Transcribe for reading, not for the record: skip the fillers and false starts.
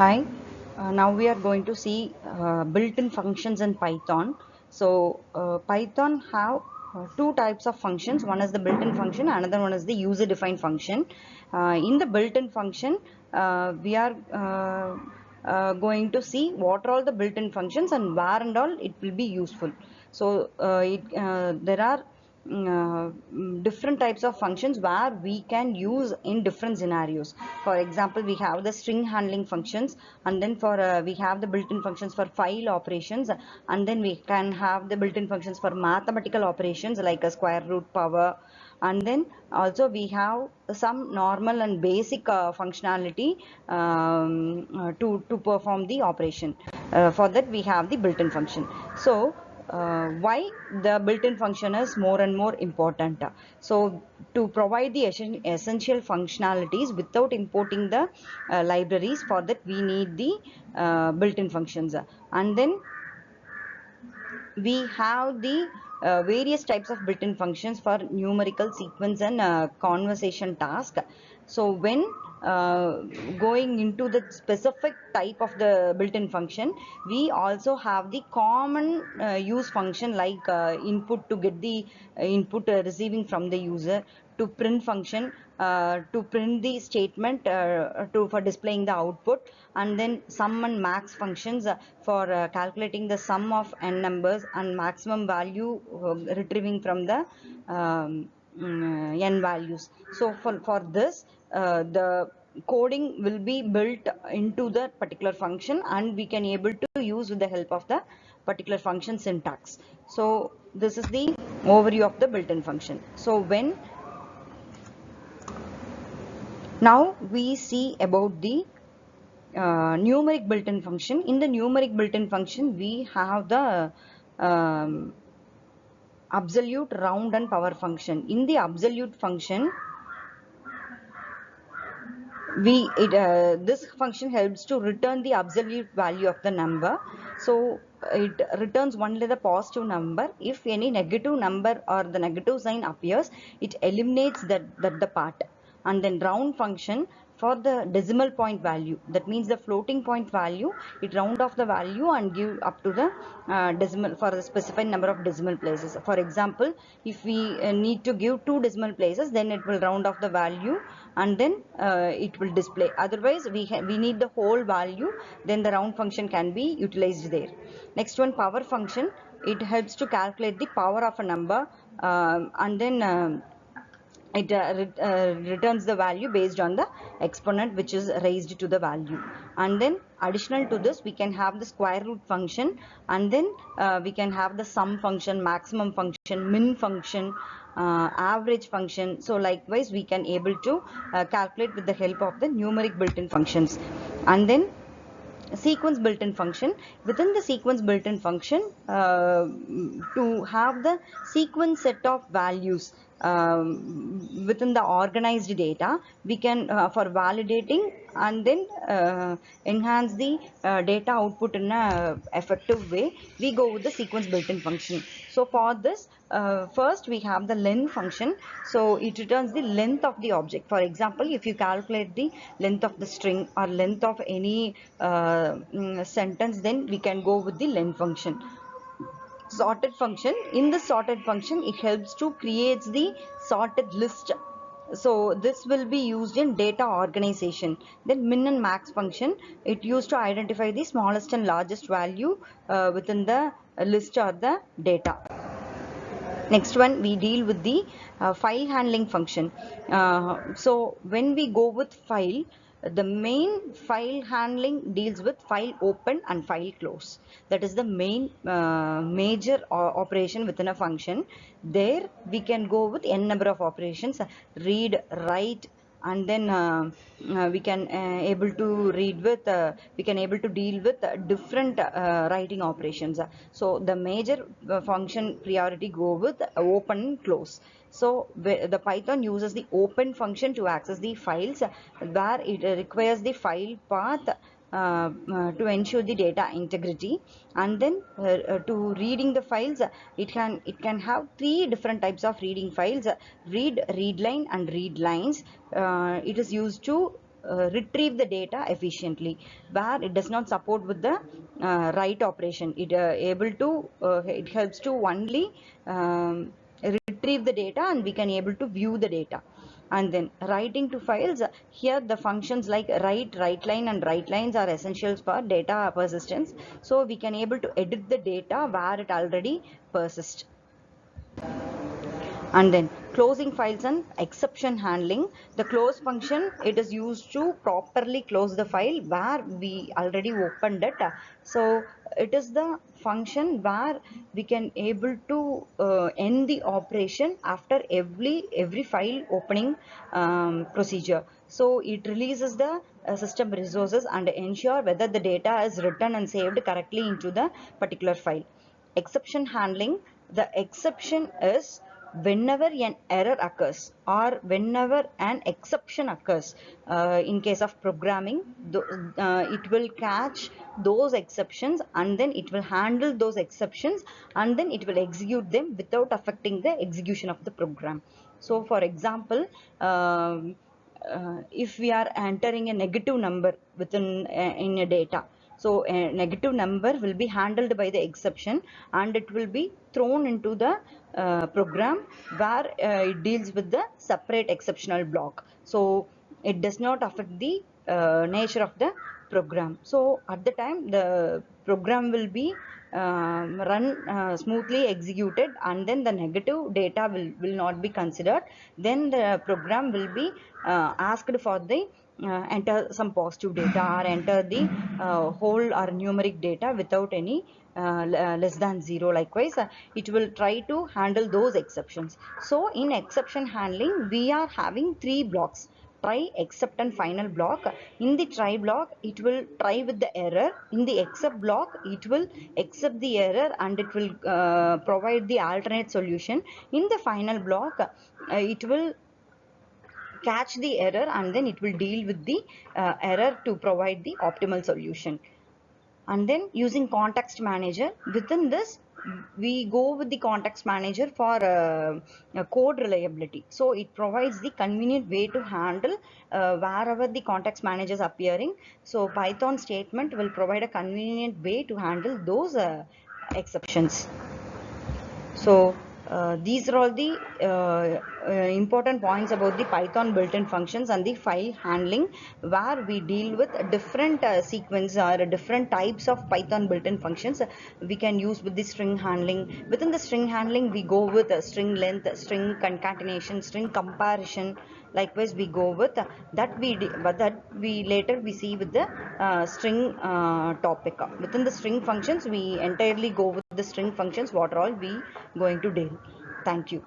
Hi, now we are going to see built-in functions in Python. So Python have two types of functions. One is the built-in function, another one is the user-defined function. In the built-in function, we are going to see what are all the built-in functions and where and all it will be useful. So there are different types of functions where we can use in different scenarios. For example, we have the string handling functions, and then for we have the built-in functions for file operations, and then we can have the built-in functions for mathematical operations like a square root, power, and then also we have some normal and basic functionality to perform the operation. For that we have the built-in function. So why the built-in function is more and more important? So to provide the essential functionalities without importing the libraries, for that we need the built-in functions. And then we have the various types of built-in functions for numerical, sequence, and conversation task. So when going into the specific type of the built-in function, we also have the common use function like input to get the input receiving from the user, to print function to print the statement for displaying the output, and then sum and max functions for calculating the sum of n numbers and maximum value retrieving from the n values. So for this the coding will be built into the particular function, and we can able to use with the help of the particular function syntax. So this is the overview of the built-in function. So when now we see about the numeric built-in function. In the numeric built-in function, we have the absolute, round, and power function. In the absolute function, this function helps to return the absolute value of the number. So it returns only the positive number. If any negative number or the negative sign appears, it eliminates the part. And then round function for the decimal point value, that means the floating point value, it round off the value and give up to the decimal for the specified number of decimal places. For example, if we need to give 2 decimal places, then it will round off the value and then it will display. Otherwise we need the whole value, then the round function can be utilized there. Next one, power function. It helps to calculate the power of a number, and then it returns the value based on the exponent which is raised to the value. And then additional to this, we can have the square root function, and then we can have the sum function, maximum function, min function, average function. So likewise we can able to calculate with the help of the numeric built-in functions. And then sequence built-in function. Within the sequence built-in function, to have the sequence set of values within the organized data, we can for validating and then enhance the data output in a effective way, we go with the sequence built-in function. So for this, first we have the len function. So it returns the length of the object. For example, if you calculate the length of the string or length of any sentence, then we can go with the len function. Sorted function. In the sorted function, it helps to create the sorted list. So this will be used in data organization. Then min and max function, it used to identify the smallest and largest value within the list or the data. Next one, we deal with the file handling function. So when we go with file, the main file handling deals with file open and file close. That is the main major operation within a function. There we can go with n number of operations: read, write, and then we can able to read with we can able to deal with different writing operations. So the major function priority go with open, close. So the Python uses the open function to access the files, where it requires the file path to ensure the data integrity. And then to reading the files, it can have 3 different types of reading files: read, readline, and read lines. It is used to retrieve the data efficiently, where it does not support with the write operation. It helps to only retrieve the data, and we can able to view the data. And then writing to files, here the functions like write line and write lines are essentials for data persistence, so we can able to edit the data where it already persists. And then closing files and exception handling. The close function, it is used to properly close the file where we already opened it. So it is the function where we can able to end the operation after every file opening procedure. So it releases the system resources and ensure whether the data is written and saved correctly into the particular file. Exception handling, the exception is whenever an error occurs or whenever an exception occurs in case of programming, it will catch those exceptions, and then it will handle those exceptions, and then it will execute them without affecting the execution of the program. So for example, if we are entering a negative number within in a data, so a negative number will be handled by the exception, and it will be thrown into the program where it deals with the separate exceptional block. So it does not affect the nature of the program. So at the time the program will be run smoothly executed, and then the negative data will not be considered. Then the program will be asked for the enter some positive data or enter the whole or numeric data without any less than 0. Likewise, it will try to handle those exceptions. So in exception handling, we are having 3 blocks: try, except, and final block. In the try block, it will try with the error. In the except block, it will accept the error and it will provide the alternate solution. In the final block, it will catch the error, and then it will deal with the error to provide the optimal solution. And then using context manager, within this we go with the context manager for code reliability. So it provides the convenient way to handle wherever the context manager is appearing. So Python statement will provide a convenient way to handle those exceptions. So these are all the important points about the Python built-in functions and the file handling, where we deal with different sequence or different types of Python built-in functions. We can use with the string handling. Within the string handling, we go with string length, string concatenation, string comparison. Likewise, we go with that we later we see with the string topic. Within the string functions, we entirely go with the string functions, what all we going to deal. Thank you.